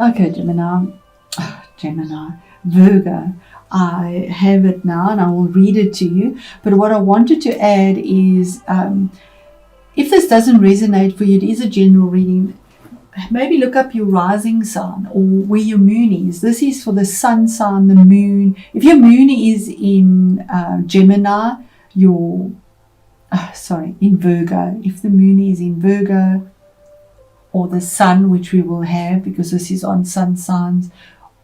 Okay, Gemini, Virgo. I have it now and I will read it to you. But what I wanted to add is, if this doesn't resonate for you, it is a general reading. Maybe look up your rising sign or where your moon is. This is for the sun sign, the moon. If your moon is in Gemini, in Virgo. If the moon is in Virgo, or the sun, which we will have because this is on sun signs,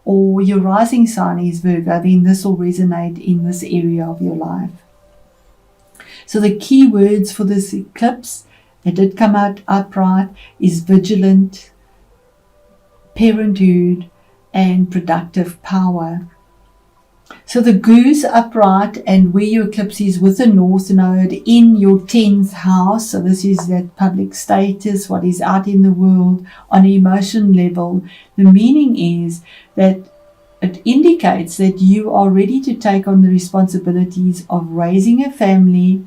or your rising sign is Virgo, then this will resonate in this area of your life. So the key words for this eclipse, it did come out upright, is vigilant, parenthood, and productive power. So the goose upright, and where your eclipse is with the north node in your 10th house. So this is that public status, what is out in the world on an emotion level. The meaning is that it indicates that you are ready to take on the responsibilities of raising a family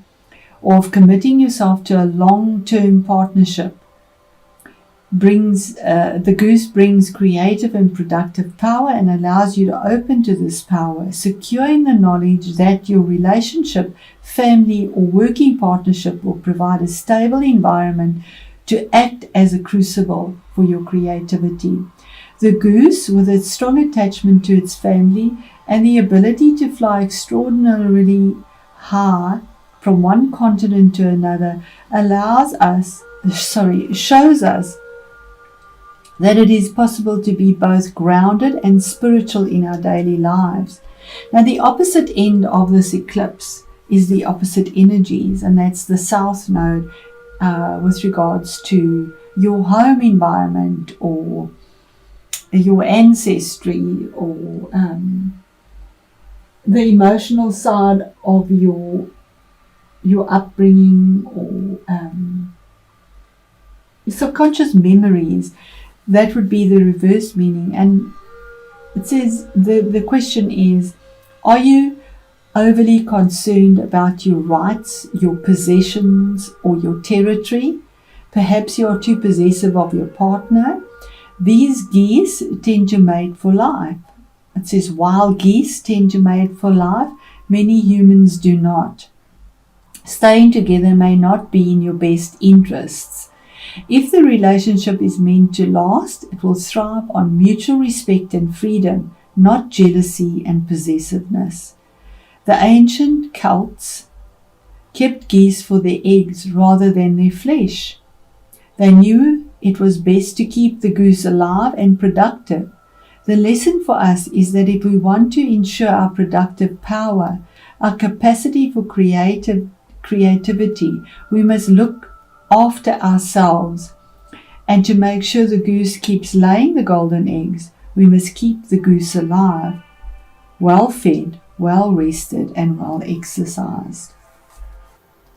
or of committing yourself to a long-term partnership. The goose brings creative and productive power and allows you to open to this power, secure in the knowledge that your relationship, family, or working partnership will provide a stable environment to act as a crucible for your creativity. The goose, with its strong attachment to its family and the ability to fly extraordinarily high from one continent to another, shows us that it is possible to be both grounded and spiritual in our daily lives. Now, the opposite end of this eclipse is the opposite energies, and that's the south node with regards to your home environment or your ancestry or the emotional side of your upbringing or subconscious memories. That would be the reverse meaning. And it says the question is, are you overly concerned about your rights, your possessions, or your territory? Perhaps you are too possessive of your partner. These geese tend to mate for life. It says wild geese tend to mate for life. Many humans do not. Staying together may not be in your best interests. If the relationship is meant to last, it will thrive on mutual respect and freedom, not jealousy and possessiveness. The ancient Celts kept geese for their eggs rather than their flesh. They knew it was best to keep the goose alive and productive. The lesson for us is that if we want to ensure our productive power, our capacity for creativity, we must look after ourselves. And to make sure the goose keeps laying the golden eggs, we must keep the goose alive, well fed, well rested, and well exercised.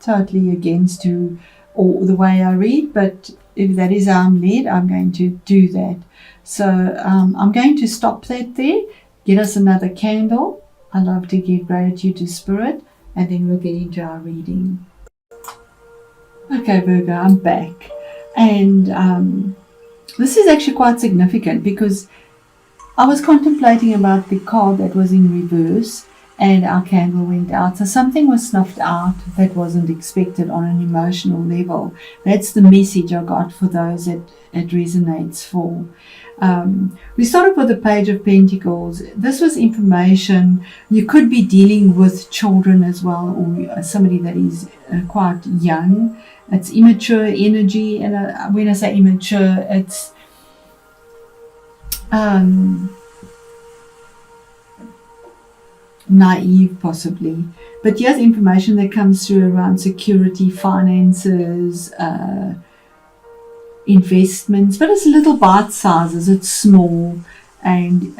Totally against the way I read, but if that is how I'm led, I'm going to do that. So I'm going to stop that there, get us another candle. I love to give gratitude to Spirit, and then we'll get into our reading. Okay, Virgo, I'm back. And this is actually quite significant because I was contemplating about the card that was in reverse and our candle went out. So something was snuffed out that wasn't expected on an emotional level. That's the message I got for those that it resonates for. We started with the Page of Pentacles. This was information. You could be dealing with children as well, or somebody that is quite young. It's immature energy, and when I say immature, it's naive possibly. But here's information that comes through around security, finances, investments, but it's little bite sizes, it's small. And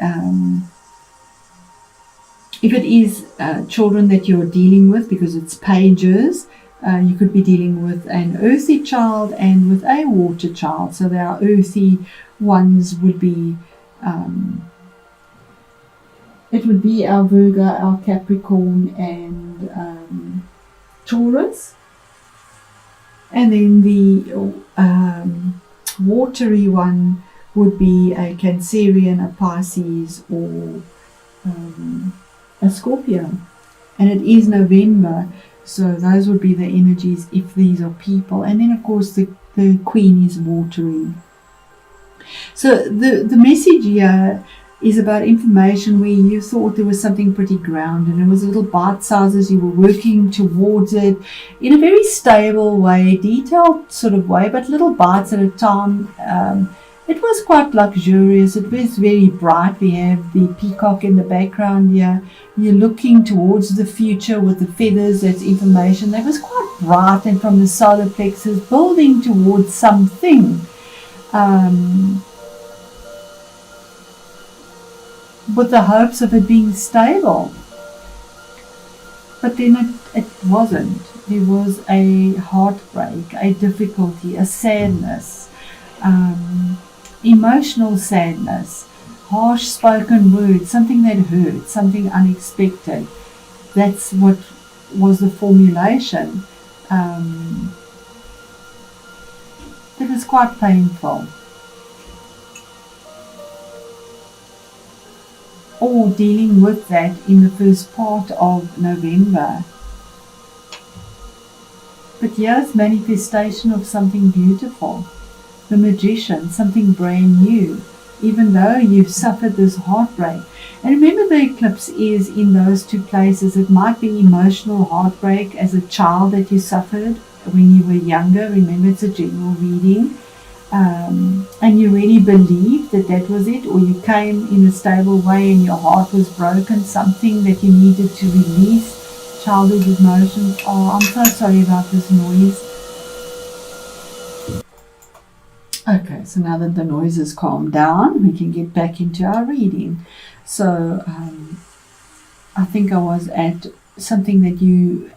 if it is children that you're dealing with, because it's pages, you could be dealing with an earthy child and with a water child. So there are earthy ones would be it would be our Virgo, our Capricorn, and Taurus. And then the watery one would be a Cancerian, a Pisces, or a Scorpio. And it is November, so those would be the energies if these are people. And then, of course, the Queen is watery. So the message here is about information where you thought there was something pretty grounded, and it was little bite sizes. You were working towards it in a very stable way, detailed sort of way, but little bites at a time. It was quite luxurious. It was very bright. We have the peacock in the background here. You're looking towards the future with the feathers. That's information that was quite bright, and from the solar plexus, building towards something. With the hopes of it being stable. But then it wasn't. There was a heartbreak, a difficulty, a sadness, emotional sadness, harsh spoken words, something that hurt, something unexpected. That's what was the formulation. It was quite painful. Or dealing with that in the first part of November. But here's manifestation of something beautiful. The Magician, something brand new, even though you've suffered this heartbreak. And remember, the eclipse is in those two places. It might be emotional heartbreak as a child that you suffered when you were younger. Remember, it's a general reading. And you really believed that was it, or you came in a stable way and your heart was broken, something that you needed to release, childhood emotions. Oh, I'm so sorry about this noise. Okay, so now that the noise has calmed down, we can get back into our reading. So I think I was at something that you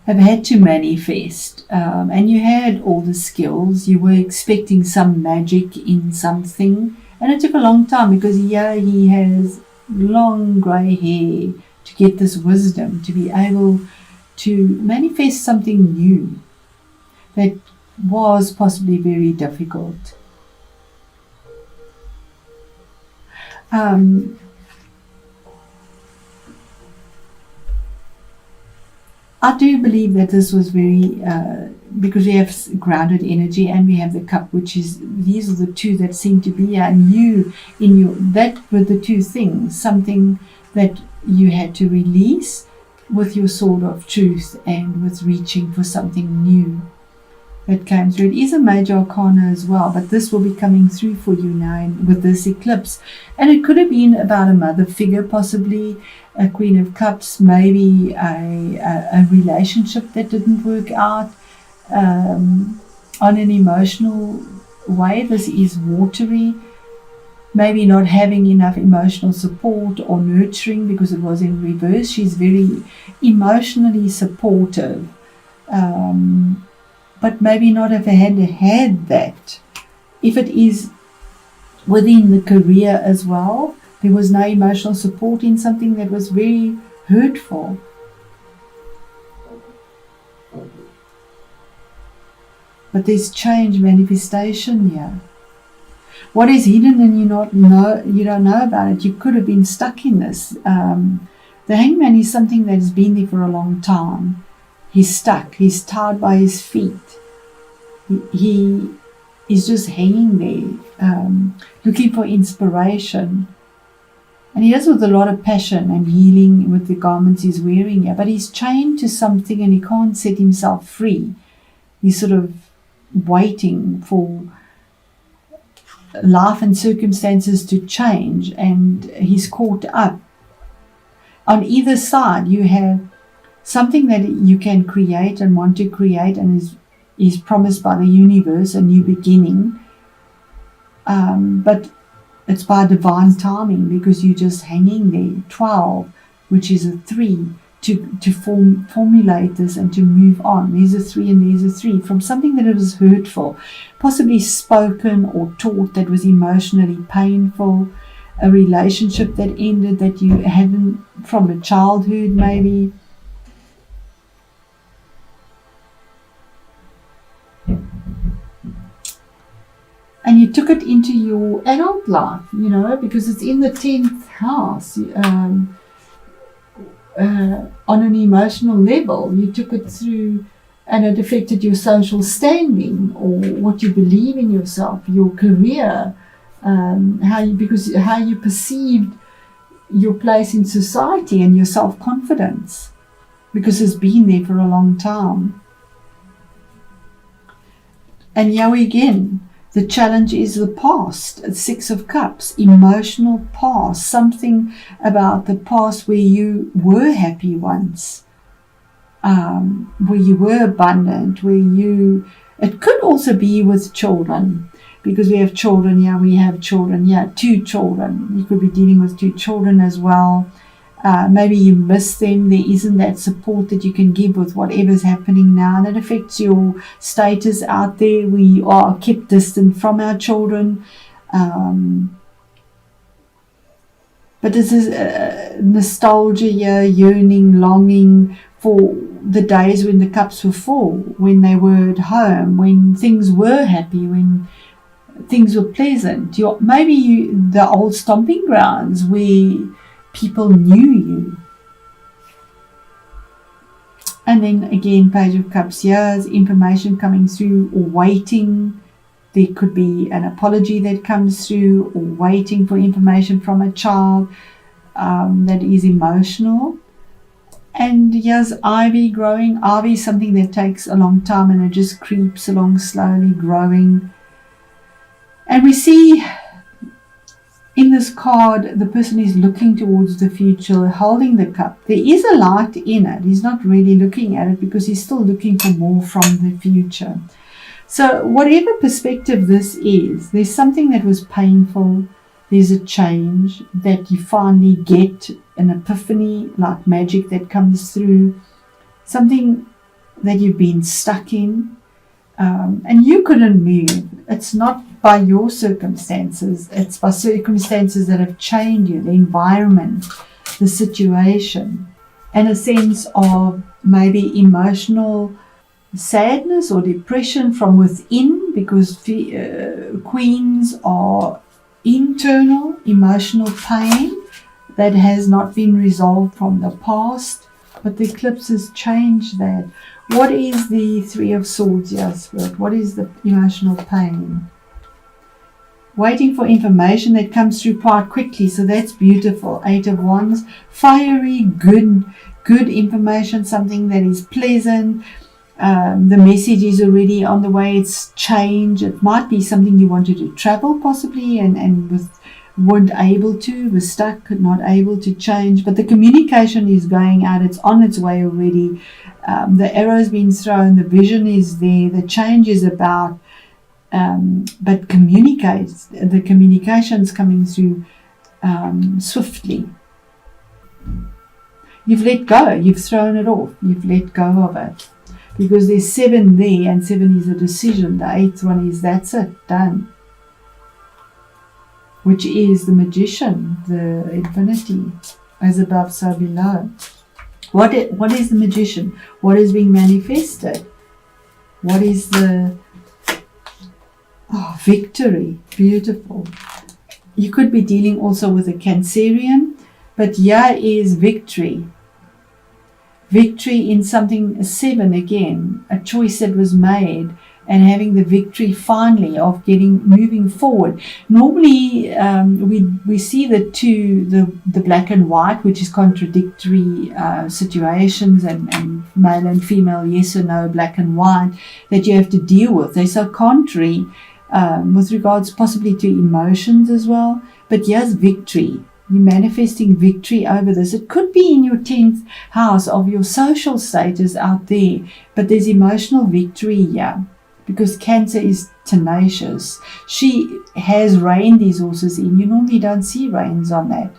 have had to manifest, and you had all the skills. You were expecting some magic in something, and it took a long time, because here he has long grey hair to get this wisdom, to be able to manifest something new that was possibly very difficult. I do believe that this was very, because we have grounded energy and we have the cup, which is, these are the two that seem to be, and you, in your, that were the two things, something that you had to release with your sword of truth and with reaching for something new that came through. It is a major arcana as well, but this will be coming through for you now with this eclipse. And it could have been about a mother figure, possibly a Queen of Cups, maybe a relationship that didn't work out on an emotional way. This is watery. Maybe not having enough emotional support or nurturing, because it was in reverse. She's very emotionally supportive. But maybe not have had that. If it is within the career as well, there was no emotional support in something that was very hurtful. But there's change, manifestation here. What is hidden and you don't know about it, you could have been stuck in this. The Hangman is something that has been there for a long time. He's stuck. He's tied by his feet. He is just hanging there, looking for inspiration. And he does with a lot of passion and healing with the garments he's wearing here. But he's chained to something and he can't set himself free. He's sort of waiting for life and circumstances to change, and he's caught up. On either side, you have something that you can create and want to create, and is promised by the universe, a new beginning. But it's by divine timing, because you're just hanging there. 12, which is a 3, to formulate this and to move on. There's a 3 and there's a 3 from something that was hurtful, possibly spoken or taught, that was emotionally painful, a relationship that ended that you hadn't from a childhood maybe. And you took it into your adult life, because it's in the 10th house. On an emotional level, you took it through, and it affected your social standing, or what you believe in yourself, your career, how you perceived your place in society and your self-confidence, because it's been there for a long time. And here again, the challenge is the past. 6 of Cups, emotional past, something about the past where you were happy once, where you were abundant, it could also be with children, because we have children here, 2 children. You could be dealing with 2 children as well. Maybe you miss them. There isn't that support that you can give with whatever's happening now, and it affects your status out there. We are kept distant from our children. But this is nostalgia here, yearning, longing for the days when the cups were full, when they were at home, when things were happy, when things were pleasant. The old stomping grounds where people knew you. And then again, Page of Cups, here's information coming through, or waiting. There could be an apology that comes through, or waiting for information from a child that is emotional. And here's ivy growing. Ivy is something that takes a long time, and it just creeps along slowly, growing. And we see in this card, the person is looking towards the future, holding the cup. There is a light in it. He's not really looking at it because he's still looking for more from the future. So whatever perspective this is, there's something that was painful. There's a change that you finally get, an epiphany, like magic that comes through. Something that you've been stuck in. And you couldn't move. It's not by your circumstances, it's by circumstances that have changed you, the environment, the situation, and a sense of maybe emotional sadness or depression from within, because queens are internal emotional pain that has not been resolved from the past, but the eclipse has changed that. What is the 3 of Swords here, Spirit? What is the emotional pain? Waiting for information that comes through quite quickly, so that's beautiful. 8 of Wands, fiery, good information, something that is pleasant. The message is already on the way. It's change. It might be something you wanted to travel possibly, and weren't able to, was stuck, not able to change. But the communication is going out. It's on its way already. The arrow's been thrown. The vision is there. The change is about. But the communication's coming through swiftly. You've let go, you've thrown it off, you've let go of it. Because there's 7 there, and 7 is a decision. The 8th one is, that's it, done. Which is the Magician, the infinity, as above, so below. What is the Magician? What is being manifested? What is the victory? Beautiful. You could be dealing also with a Cancerian, but here is victory. Victory in something, 7 again, a choice that was made, and having the victory finally of moving forward. Normally we see the black and white, which is contradictory situations, and male and female, yes or no, black and white, that you have to deal with. They're so contrary with regards possibly to emotions as well. But here's victory. You're manifesting victory over this. It could be in your 10th house of your social status out there, but there's emotional victory here, because Cancer is tenacious. She has reined these horses in. You normally don't see reins on that,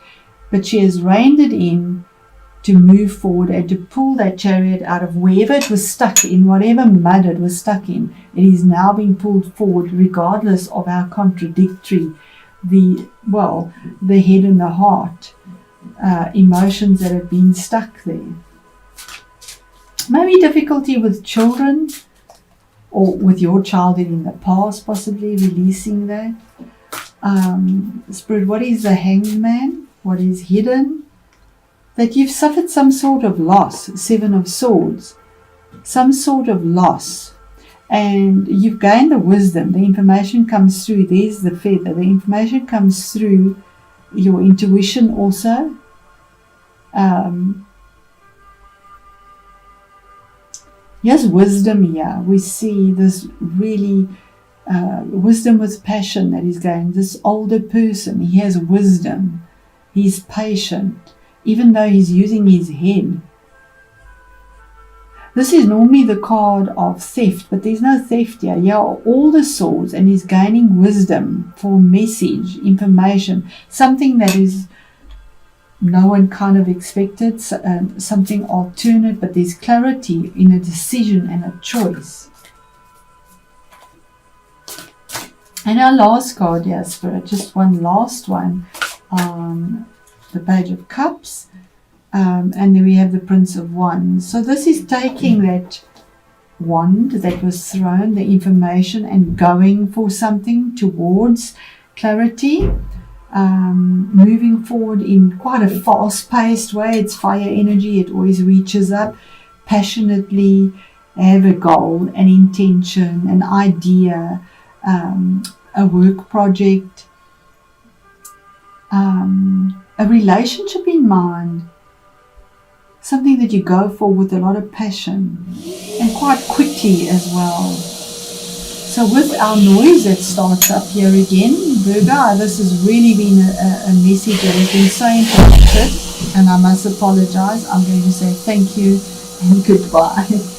but she has reined it in to move forward and to pull that chariot out of wherever it was stuck in, whatever mud it was stuck in. It is now being pulled forward, regardless of how contradictory the head and the heart emotions that have been stuck there. Maybe difficulty with children. or with your childhood in the past, possibly releasing that. Spirit, what is the Hanged Man? What is hidden? That you've suffered some sort of loss, Seven of Swords, some sort of loss. And you've gained the wisdom. The information comes through. There's the feather. The information comes through your intuition also. Yes, wisdom here. We see this really wisdom with passion that is going. This older person, he has wisdom. He's patient, even though he's using his head. This is normally the card of theft, but there's no theft here. Here are all the swords, and he's gaining wisdom for message, information, something that is no one kind of expected, something alternate, but there's clarity in a decision and a choice. And our last card here, Spirit, just one last one, the Page of Cups. And then we have the Prince of Wands. So this is taking that wand that was thrown, the information, and going for something towards clarity, moving forward in quite a fast-paced way. It's fire energy. It always reaches up passionately, have a goal, an intention, an idea, a work project, a relationship in mind. Something that you go for with a lot of passion and quite quickly as well. So with our noise that starts up here again, Virgo, this has really been a message that has been so interrupted, and I must apologize. I'm going to say thank you and goodbye.